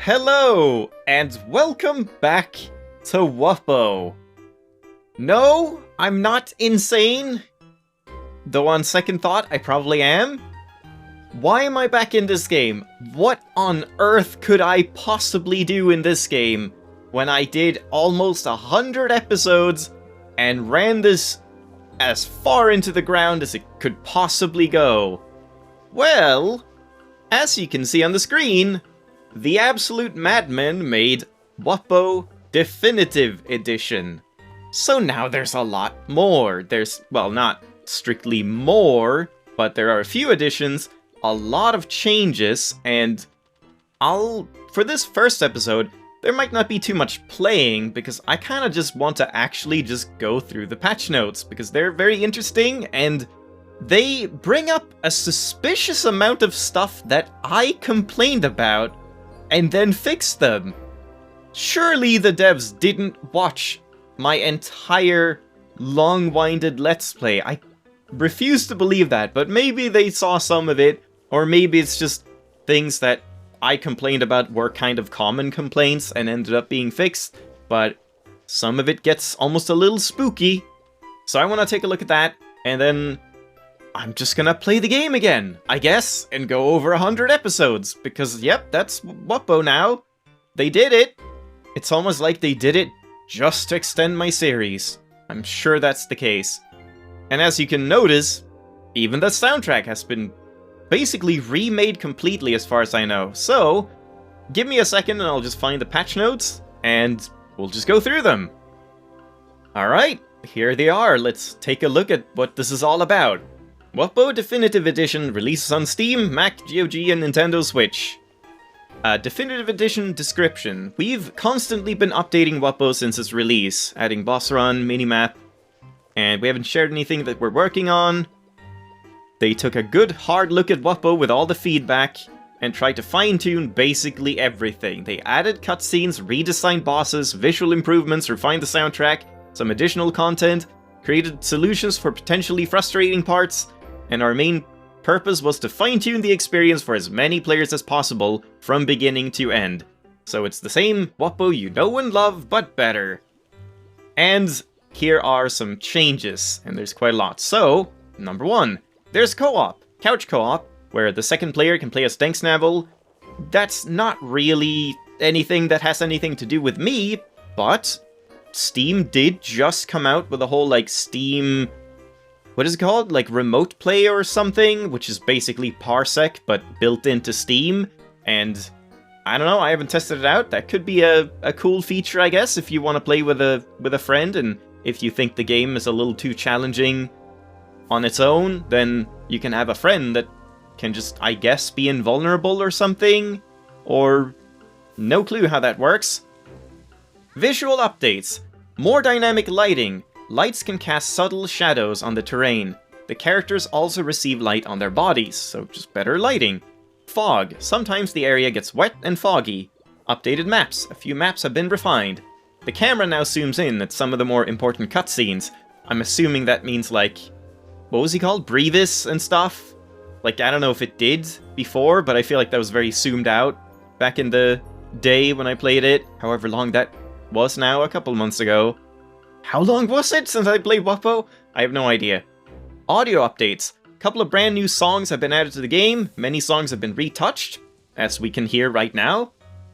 Hello, and welcome back to Wuppo. No, I'm not insane. Though on second thought, I probably am. Why am I back in this game? What on earth could I possibly do in this game when I did almost 100 episodes and ran this as far into the ground as it could possibly go? Well, as you can see on the screen, the absolute madman made Wuppo Definitive Edition. So now there's a lot more. There's, well, not strictly more, but there are a few additions, a lot of changes, and for this first episode, there might not be too much playing, because I kind of just want to actually just go through the patch notes, because they're very interesting, and they bring up a suspicious amount of stuff that I complained about, and then fixed them. Surely the devs didn't watch my entire long-winded Let's Play. I refuse to believe that, but maybe they saw some of it, or maybe it's just things that I complained about were kind of common complaints and ended up being fixed, but some of it gets almost a little spooky. So I want to take a look at that, and then I'm just gonna play the game again, I guess, and go over 100 episodes, because, yep, that's Wuppo now. They did it. It's almost like they did it just to extend my series. I'm sure that's the case. And as you can notice, even the soundtrack has been basically remade completely as far as I know. So, give me a second and I'll just find the patch notes, and we'll just go through them. Alright, here they are. Let's take a look at what this is all about. Wuppo Definitive Edition releases on Steam, Mac, GOG, and Nintendo Switch. Definitive Edition description. We've constantly been updating Wuppo since its release, adding boss run, minimap, and we haven't shared anything that we're working on. They took a good hard look at Wuppo with all the feedback, and tried to fine-tune basically everything. They added cutscenes, redesigned bosses, visual improvements, refined the soundtrack, some additional content, created solutions for potentially frustrating parts, and our main purpose was to fine-tune the experience for as many players as possible, from beginning to end. So it's the same Wuppo you know and love, but better. And here are some changes, and there's quite a lot. So, number 1, there's co-op, couch co-op, where the second player can play as Denksnavel. That's not really anything that has anything to do with me, but Steam did just come out with a whole, like, Steam... what is it called? Like, remote play or something? Which is basically Parsec, but built into Steam. And I don't know, I haven't tested it out. That could be a cool feature, I guess, if you want to play with a friend, and if you think the game is a little too challenging on its own, then you can have a friend that can just, I guess, be invulnerable or something? Or no clue how that works. Visual updates. More dynamic lighting. Lights can cast subtle shadows on the terrain. The characters also receive light on their bodies, so just better lighting. Fog. Sometimes the area gets wet and foggy. Updated maps. A few maps have been refined. The camera now zooms in at some of the more important cutscenes. I'm assuming that means, like, what was he called? Brevis and stuff? Like, I don't know if it did before, but I feel like that was very zoomed out back in the day when I played it. However long that was now, a couple months ago. How long was it since I played Wuppo? I have no idea. Audio updates. A couple of brand new songs have been added to the game. Many songs have been retouched, as we can hear right now.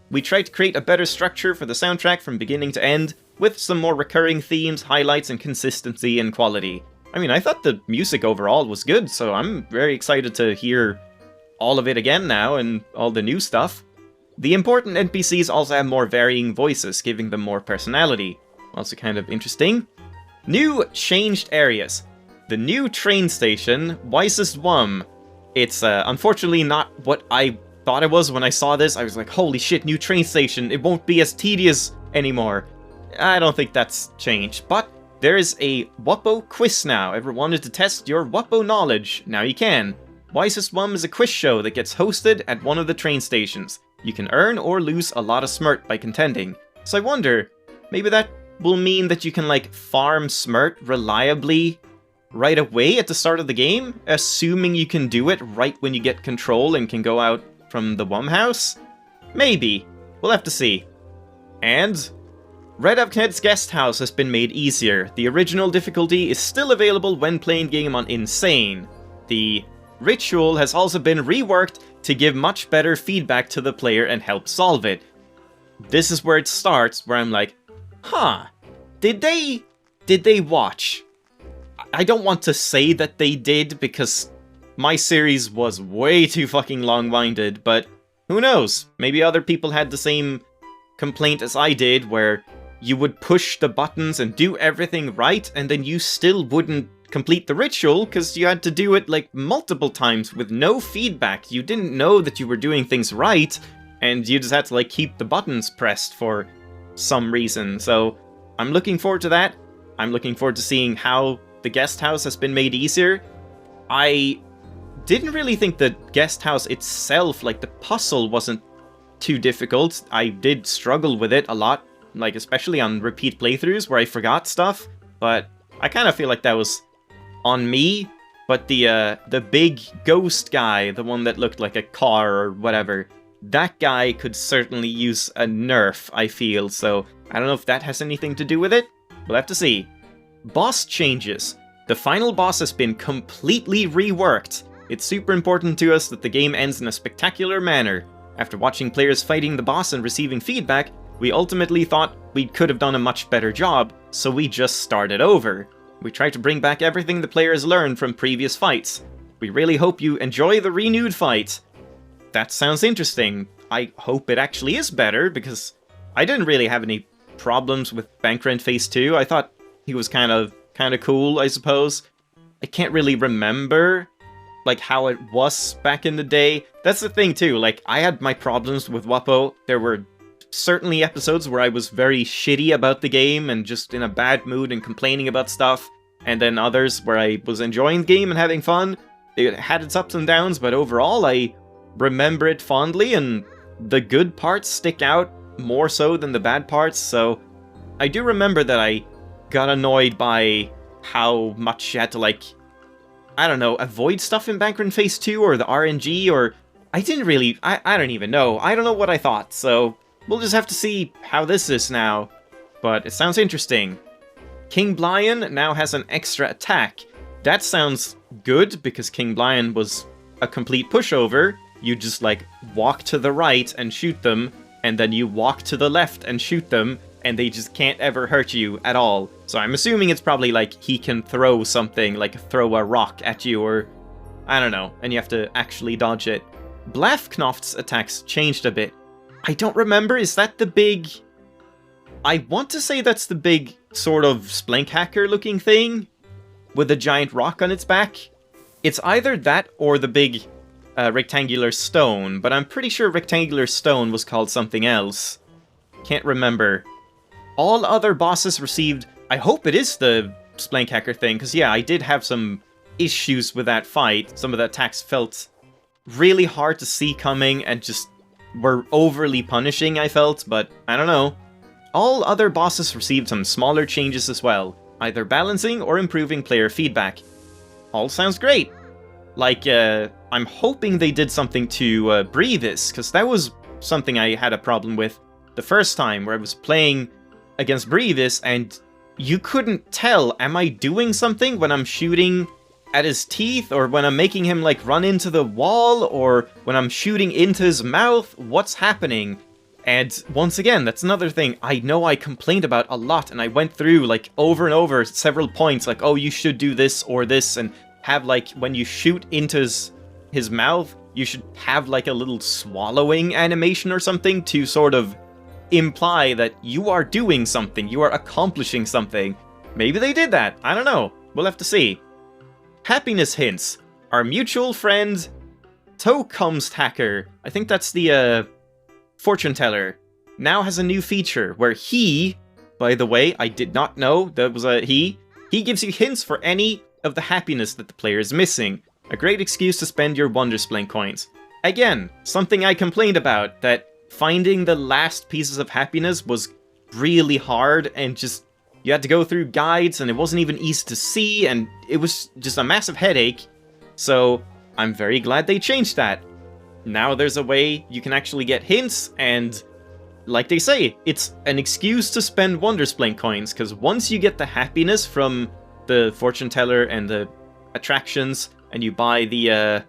We tried to create a better structure for the soundtrack from beginning to end, with some more recurring themes, highlights, and consistency and quality. I mean, I thought the music overall was good, so I'm very excited to hear all of it again now, and all the new stuff. The important NPCs also have more varying voices, giving them more personality. Also kind of interesting. New changed areas. The new train station, Wisest Wum. It's unfortunately not what I thought it was when I saw this. I was like, holy shit, new train station. It won't be as tedious anymore. I don't think that's changed, but there is a Wuppo quiz now. Ever wanted to test your Wuppo knowledge? Now you can. Wisest Wum is a quiz show that gets hosted at one of the train stations. You can earn or lose a lot of smirt by contending. So I wonder, maybe that will mean that you can, like, farm smirt reliably right away at the start of the game, assuming you can do it right when you get control and can go out from the Wum house? Maybe. We'll have to see. And Red Uphead's guest house has been made easier. The original difficulty is still available when playing game on Insane. The ritual has also been reworked to give much better feedback to the player and help solve it. This is where it starts, where I'm like, huh, did they watch? I don't want to say that they did, because my series was way too fucking long-winded, but who knows? Maybe other people had the same complaint as I did, where you would push the buttons and do everything right, and then you still wouldn't complete the ritual, because you had to do it like multiple times with no feedback. You didn't know that you were doing things right, and you just had to like keep the buttons pressed for some reason. So I'm looking forward to that. I'm looking forward to seeing how the guest house has been made easier. I didn't really think the guest house itself, like the puzzle, wasn't too difficult. I did struggle with it a lot, like especially on repeat playthroughs where I forgot stuff, but I kind of feel like that was on me. But the big ghost guy, the one that looked like a car or whatever, that guy could certainly use a nerf, I feel, so I don't know if that has anything to do with it. We'll have to see. Boss changes. The final boss has been completely reworked. It's super important to us that the game ends in a spectacular manner. After watching players fighting the boss and receiving feedback, we ultimately thought we could have done a much better job, so we just started over. We tried to bring back everything the players learned from previous fights. We really hope you enjoy the renewed fight. That sounds interesting. I hope it actually is better, because I didn't really have any problems with Bankrent Phase 2. I thought he was kind of cool, I suppose. I can't really remember like how it was back in the day. That's the thing too, like I had my problems with Wuppo. There were certainly episodes where I was very shitty about the game and just in a bad mood and complaining about stuff, and then others where I was enjoying the game and having fun. It had its ups and downs, but overall I remember it fondly, and the good parts stick out more so than the bad parts. So I do remember that I got annoyed by how much you had to, like, I don't know, avoid stuff in Bankrent Phase 2 or the RNG, or I didn't really, I don't even know. I don't know what I thought, so we'll just have to see how this is now. But it sounds interesting. King Blion now has an extra attack. That sounds good, because King Blion was a complete pushover. You just, like, walk to the right and shoot them, and then you walk to the left and shoot them, and they just can't ever hurt you at all. So I'm assuming it's probably like he can throw something, like throw a rock at you, or I don't know, and you have to actually dodge it. Blafknoft's attacks changed a bit. I don't remember, is that the big... I want to say that's the big sort of Splank Hacker looking thing with a giant rock on its back. It's either that or the big rectangular stone, but I'm pretty sure rectangular stone was called something else. Can't remember. All other bosses received... I hope it is the Splank Hacker thing, because yeah, I did have some issues with that fight. Some of the attacks felt really hard to see coming and just were overly punishing, I felt, but I don't know. All other bosses received some smaller changes as well, either balancing or improving player feedback. All sounds great. Like, I'm hoping they did something to Brevis, because that was something I had a problem with the first time, where I was playing against Brevis, and you couldn't tell, am I doing something when I'm shooting at his teeth, or when I'm making him, like, run into the wall, or when I'm shooting into his mouth? What's happening? And once again, that's another thing I know I complained about a lot, and I went through, like, over and over several points, like, oh, you should do this or this, and have, like, when you shoot into his mouth, you should have, like, a little swallowing animation or something to sort of imply that you are doing something, you are accomplishing something. Maybe they did that, I don't know, we'll have to see. Happiness hints. Our mutual friend, Toekomst Hacker, I think that's the, fortune teller, now has a new feature where he, by the way, I did not know that was a he gives you hints for any of the happiness that the player is missing. A great excuse to spend your Wondersplank coins. Again, something I complained about, that finding the last pieces of happiness was really hard, and just, you had to go through guides, and it wasn't even easy to see, and it was just a massive headache. So, I'm very glad they changed that. Now there's a way you can actually get hints, and like they say, it's an excuse to spend Wondersplink coins, because once you get the happiness from the fortune teller and the attractions, and you buy the,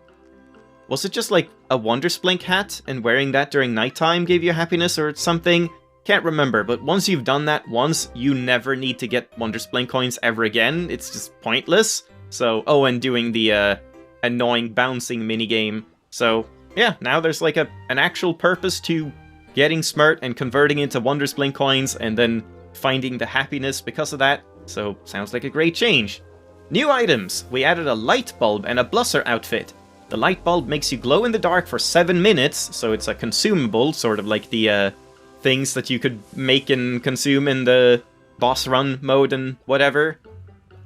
was it just like a Wondersplink hat, and wearing that during nighttime gave you happiness or something? Can't remember, but once you've done that once, you never need to get Wondersplink coins ever again. It's just pointless. So, oh, and doing the annoying bouncing minigame. So, yeah, now there's like an actual purpose to getting smart and converting into Wondersplink coins, and then finding the happiness because of that. So, sounds like a great change. New items! We added a light bulb and a blusser outfit. The light bulb makes you glow in the dark for 7 minutes, so it's a consumable, sort of like the things that you could make and consume in the boss run mode and whatever.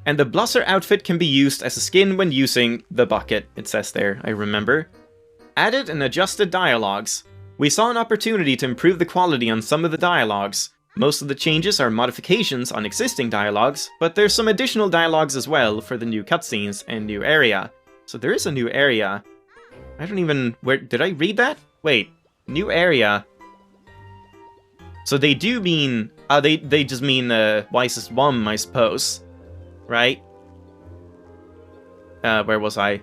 And the blusser outfit can be used as a skin when using the bucket, it says there, I remember. Added and adjusted dialogues. We saw an opportunity to improve the quality on some of the dialogues. Most of the changes are modifications on existing dialogues, but there's some additional dialogues as well for the new cutscenes and new area. So there is a new area. I don't even... where did I read that? Wait, new area. So they do mean... they just mean Wisest One, I suppose. Right? Where was I?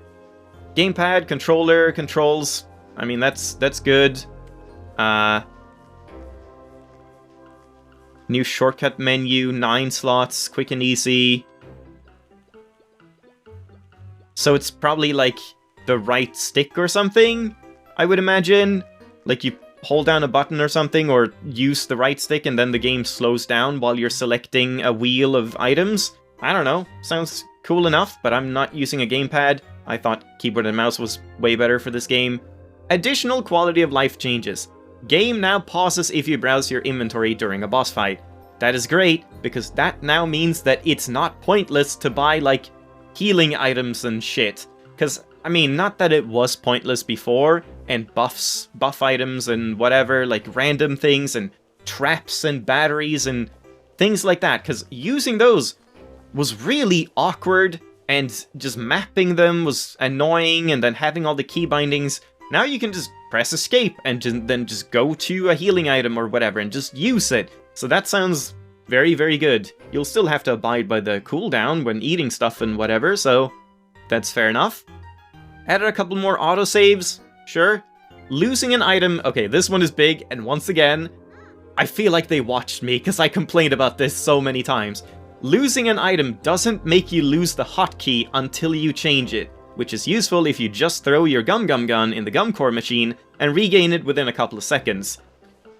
Gamepad, controller, controls. I mean, that's good. New shortcut menu, 9 slots, quick and easy. So it's probably like the right stick or something, I would imagine. Like you hold down a button or something, or use the right stick, and then the game slows down while you're selecting a wheel of items. I don't know, sounds cool enough, but I'm not using a gamepad. I thought keyboard and mouse was way better for this game. Additional quality of life changes. Game now pauses if you browse your inventory during a boss fight. That is great, because that now means that it's not pointless to buy, like, healing items and shit. Because, I mean, not that it was pointless before, and buff items and whatever, like random things and traps and batteries and things like that, because using those was really awkward, and just mapping them was annoying, and then having all the key bindings. Now you can just press escape and then just go to a healing item or whatever and just use it. So that sounds very, very good. You'll still have to abide by the cooldown when eating stuff and whatever, so that's fair enough. Added a couple more autosaves, sure. Losing an item, okay, this one is big, and once again, I feel like they watched me because I complained about this so many times. Losing an item doesn't make you lose the hotkey until you change it, which is useful if you just throw your Gum Gum Gun in the Gum Core machine and regain it within a couple of seconds.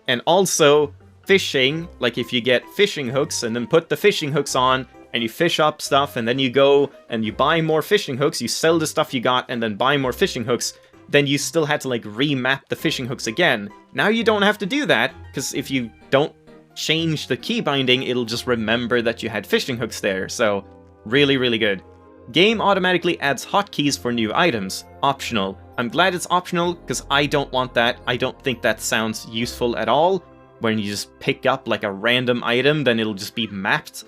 And also, fishing, like if you get fishing hooks and then put the fishing hooks on and you fish up stuff and then you go and you buy more fishing hooks, you sell the stuff you got and then buy more fishing hooks, then you still had to like remap the fishing hooks again. Now you don't have to do that, because if you don't change the key binding, it'll just remember that you had fishing hooks there, so really, really good. Game automatically adds hotkeys for new items. Optional. I'm glad it's optional, because I don't want that. I don't think that sounds useful at all. When you just pick up like a random item, then it'll just be mapped.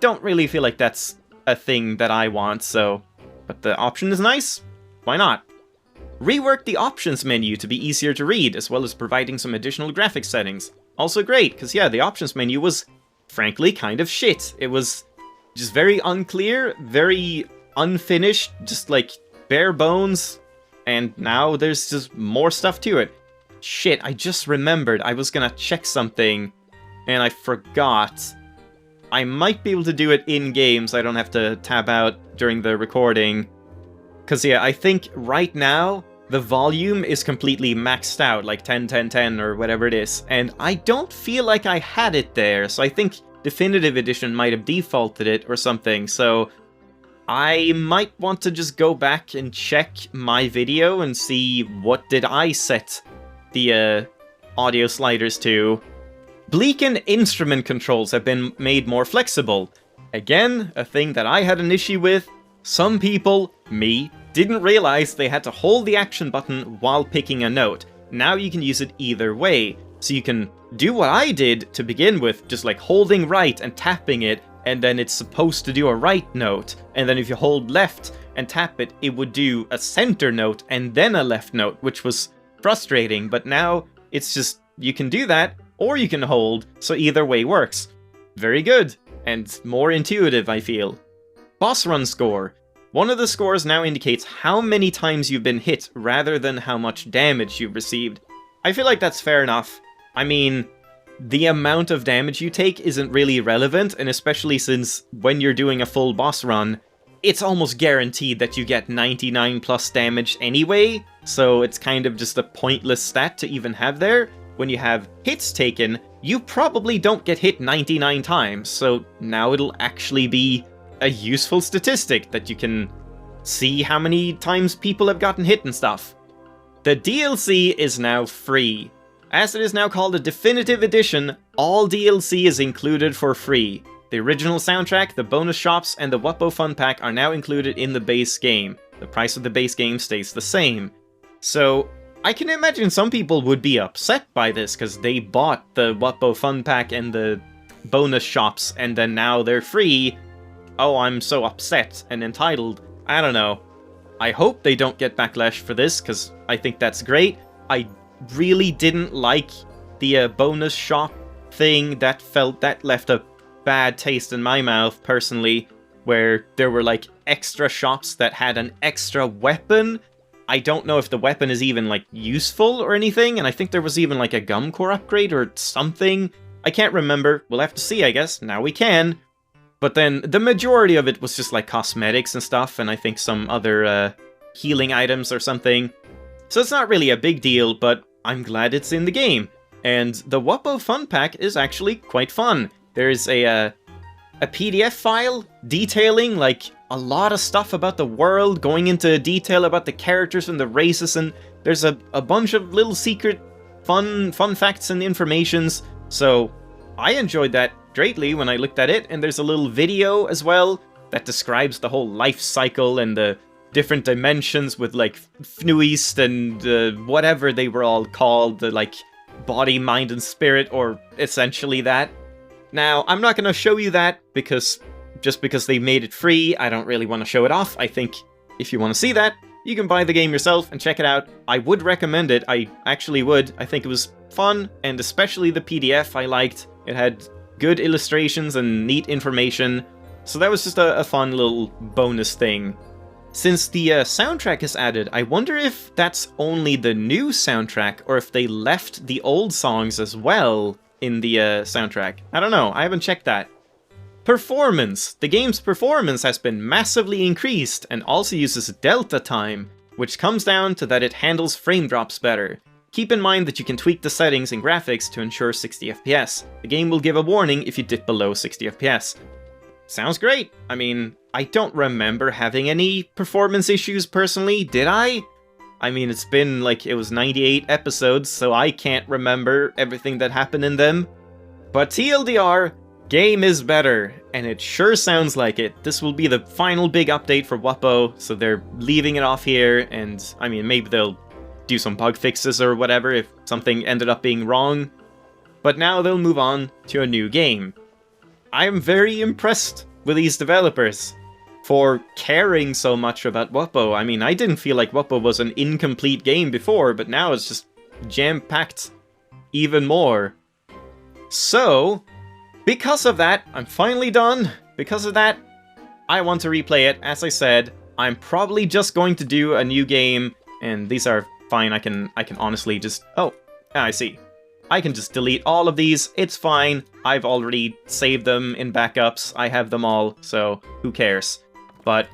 Don't really feel like that's a thing that I want, so... But the option is nice. Why not? Rework the options menu to be easier to read, as well as providing some additional graphics settings. Also great, because yeah, the options menu was, frankly, kind of shit. It was just very unclear, very unfinished, just like bare bones, and now there's just more stuff to it. Shit, I just remembered I was gonna check something, and I forgot. I might be able to do it in-game, so I don't have to tab out during the recording. Because yeah, I think right now, the volume is completely maxed out, like 10, 10, 10, or whatever it is, and I don't feel like I had it there, so I think Definitive Edition might have defaulted it or something, so I might want to just go back and check my video and see what did I set the audio sliders to. Bleaken instrument controls have been made more flexible. Again, a thing that I had an issue with. Some people, me, didn't realize they had to hold the action button while picking a note. Now you can use it either way. So you can do what I did to begin with, just like holding right and tapping it, and then it's supposed to do a right note. And then if you hold left and tap it, it would do a center note and then a left note, which was frustrating. But now it's just, you can do that, or you can hold, so either way works. Very good, and more intuitive, I feel. Boss run score. One of the scores now indicates how many times you've been hit, rather than how much damage you've received. I feel like that's fair enough. I mean, the amount of damage you take isn't really relevant, and especially since when you're doing a full boss run, it's almost guaranteed that you get 99 plus damage anyway, so it's kind of just a pointless stat to even have there. When you have hits taken, you probably don't get hit 99 times, so now it'll actually be a useful statistic that you can see how many times people have gotten hit and stuff. The DLC is now free. As it is now called a Definitive Edition, all DLC is included for free. The original soundtrack, the bonus shops, and the Wuppo Fun Pack are now included in the base game. The price of the base game stays the same. So, I can imagine some people would be upset by this, because they bought the Wuppo Fun Pack and the bonus shops, and then now they're free. Oh, I'm so upset and entitled. I don't know. I hope they don't get backlash for this, because I think that's great. I really didn't like the bonus shop thing. That left a bad taste in my mouth, personally, where there were like extra shops that had an extra weapon. I don't know if the weapon is even like useful or anything, and I think there was even like a gum core upgrade or something. I can't remember. We'll have to see, I guess. Now we can. But then the majority of it was just like cosmetics and stuff, and I think some other healing items or something. So it's not really a big deal, but I'm glad it's in the game. And the Wuppo Fun Pack is actually quite fun. There's a PDF file detailing like a lot of stuff about the world, going into detail about the characters and the races, and there's a bunch of little secret fun facts and informations. So I enjoyed that greatly when I looked at it, and there's a little video as well that describes the whole life cycle and the different dimensions with like Fnuist and whatever they were all called, the like body, mind, and spirit, or essentially that. Now, I'm not going to show you that because they made it free, I don't really want to show it off. I think if you want to see that, you can buy the game yourself and check it out. I would recommend it, I actually would. I think it was fun, and especially the PDF I liked. It had good illustrations and neat information, so that was just a fun little bonus thing. Since the soundtrack is added, I wonder if that's only the new soundtrack, or if they left the old songs as well in the soundtrack. I don't know, I haven't checked that. Performance! The game's performance has been massively increased, and also uses delta time, which comes down to that it handles frame drops better. Keep in mind that you can tweak the settings and graphics to ensure 60 FPS. The game will give a warning if you dip below 60 FPS. Sounds great! I mean, I don't remember having any performance issues personally, did I? I mean, it's been like, it was 98 episodes, so I can't remember everything that happened in them. But TLDR, game is better, and it sure sounds like it. This will be the final big update for Wuppo, so they're leaving it off here, and I mean, maybe they'll do some bug fixes or whatever if something ended up being wrong. But now they'll move on to a new game. I'm very impressed with these developers for caring so much about Wuppo. I mean, I didn't feel like Wuppo was an incomplete game before, but now it's just jam-packed even more. So, because of that, I'm finally done. Because of that, I want to replay it. As I said, I'm probably just going to do a new game, and these are fine. I can honestly just... Oh, I see. I can just delete all of these. It's fine. I've already saved them in backups. I have them all, so who cares? But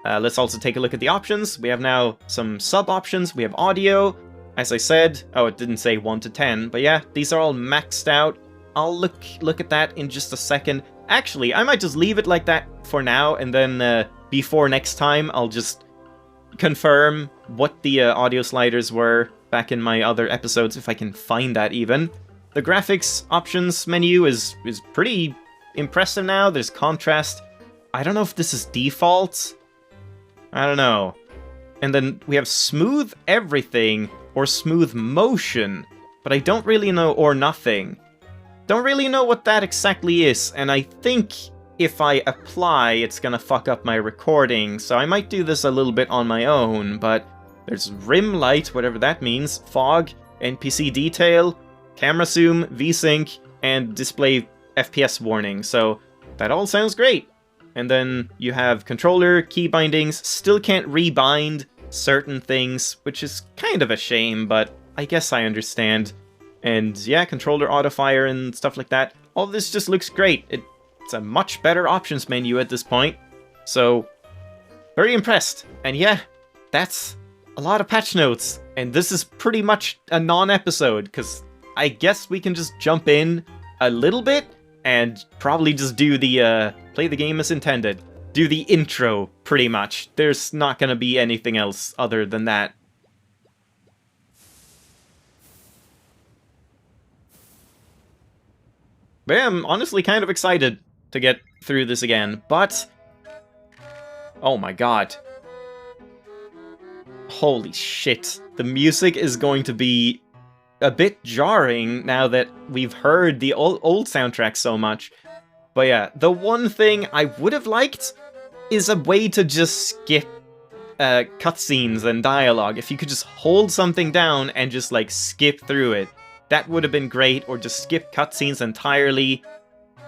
let's also take a look at the options. We have now some sub-options. We have audio. As I said... Oh, it didn't say 1 to 10, but yeah, these are all maxed out. I'll look at that in just a second. Actually, I might just leave it like that for now, and then before next time, I'll just confirm what the audio sliders were back in my other episodes, if I can find that even. The graphics options menu is pretty impressive now. There's contrast. I don't know if this is default. I don't know. And then we have smooth everything, or smooth motion, but I don't really know, or nothing. Don't really know what that exactly is, and I think if I apply, it's gonna fuck up my recording, so I might do this a little bit on my own, but there's rim light, whatever that means, fog, NPC detail, camera zoom, VSync, and display FPS warning, so that all sounds great. And then you have controller, key bindings, still can't rebind certain things, which is kind of a shame, but I guess I understand. And yeah, controller auto-fire and stuff like that. All this just looks great. It's a much better options menu at this point. So, very impressed. And yeah, that's a lot of patch notes. And this is pretty much a non-episode, because I guess we can just jump in a little bit and probably just do the, play the game as intended. Do the intro, pretty much. There's not gonna be anything else other than that. But yeah, I'm honestly kind of excited to get through this again, but... oh my god. Holy shit. The music is going to be a bit jarring now that we've heard the old soundtrack so much. But yeah, the one thing I would have liked is a way to just skip cutscenes and dialogue. If you could just hold something down and just like skip through it, that would have been great, or just skip cutscenes entirely.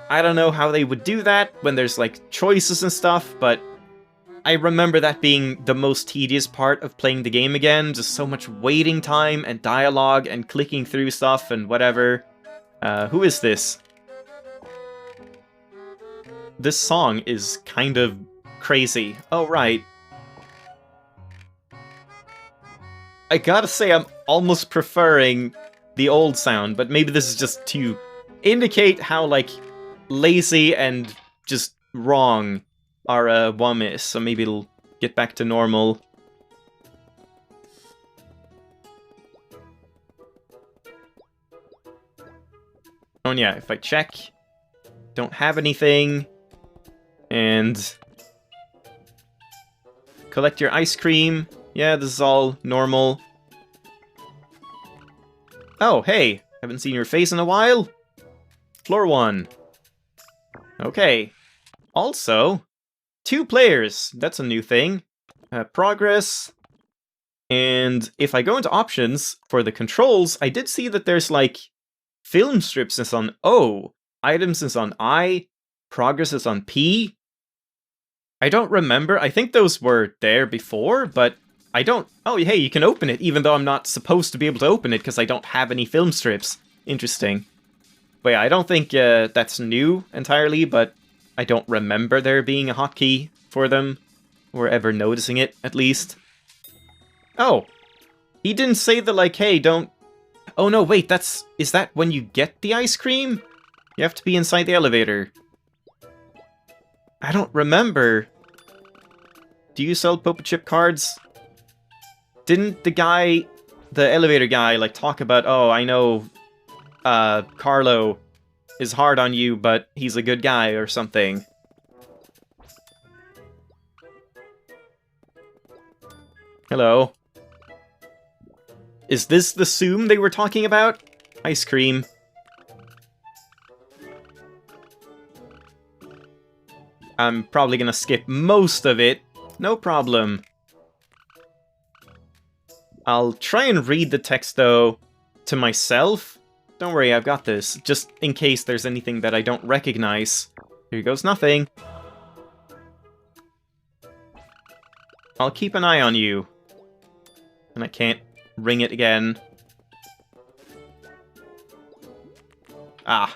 I don't know how they would do that when there's like choices and stuff, but I remember that being the most tedious part of playing the game again. Just so much waiting time and dialogue and clicking through stuff and whatever. Who is this? This song is kind of crazy. Oh, right. I gotta say, I'm almost preferring the old sound, but maybe this is just to indicate how, like, lazy and just wrong our WOM is, so maybe it'll get back to normal. Oh and yeah, if I check, don't have anything, and collect your ice cream. Yeah, this is all normal. Oh, hey, haven't seen your face in a while. Floor 1. Okay. Also, 2 players. That's a new thing. Progress. And if I go into options for the controls, I did see that there's like film strips is on O, items is on I, progress is on P. I don't remember. I think those were there before, but I don't... oh, hey, you can open it, even though I'm not supposed to be able to open it because I don't have any film strips. Interesting. But yeah, I don't think that's new entirely, but I don't remember there being a hotkey for them, or ever noticing it, at least. Oh, he didn't say that, like, hey, don't... oh no, wait, that's... is that when you get the ice cream? You have to be inside the elevator. I don't remember. Do you sell Popa Chip cards? Didn't the guy, the elevator guy, like, talk about, oh, I know, Carlo is hard on you, but he's a good guy, or something? Hello. Is this the Zoom they were talking about? Ice cream. I'm probably gonna skip most of it. No problem. I'll try and read the text, though, to myself. Don't worry, I've got this. Just in case there's anything that I don't recognize. Here goes nothing. I'll keep an eye on you. And I can't ring it again. Ah.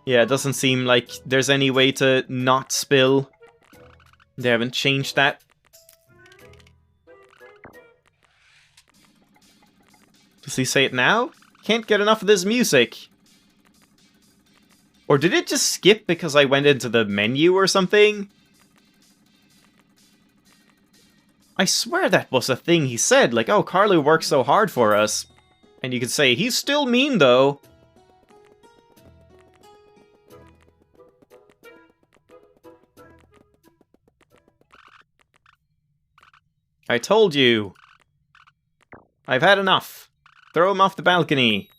Yeah, it doesn't seem like there's any way to not spill. They haven't changed that. Does he say it now? Can't get enough of this music. Or did it just skip because I went into the menu or something? I swear that was a thing he said, like, oh, Carlo works so hard for us. And you could say, he's still mean, though. I told you. I've had enough. Throw him off the balcony.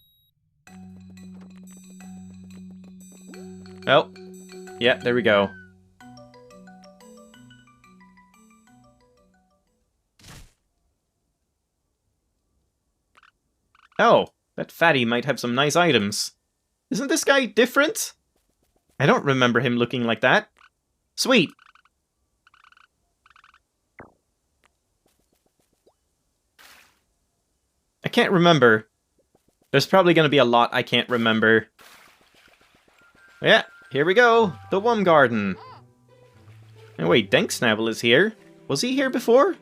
Oh. Yeah, there we go. Oh, That fatty might have some nice items. Isn't this guy different? I don't remember him looking like that. Sweet. I can't remember. There's probably going to be a lot I can't remember. Yeah, here we go. The Wum Garden. Oh wait, Denksnabble is here. Was he here before?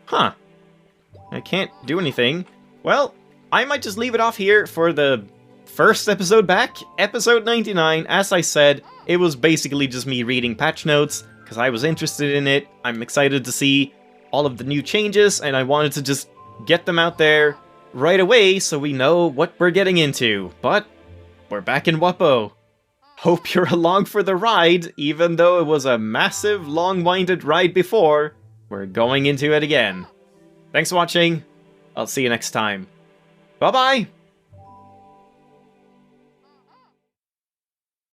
Huh. I can't do anything. Well, I might just leave it off here for the first episode back. Episode 99, as I said, it was basically just me reading patch notes, because I was interested in it. I'm excited to see all of the new changes, and I wanted to just get them out there right away so we know what we're getting into. But we're back in Wuppo. Hope you're along for the ride, even though it was a massive, long-winded ride before. We're going into it again. Thanks for watching. I'll see you next time. Bye-bye!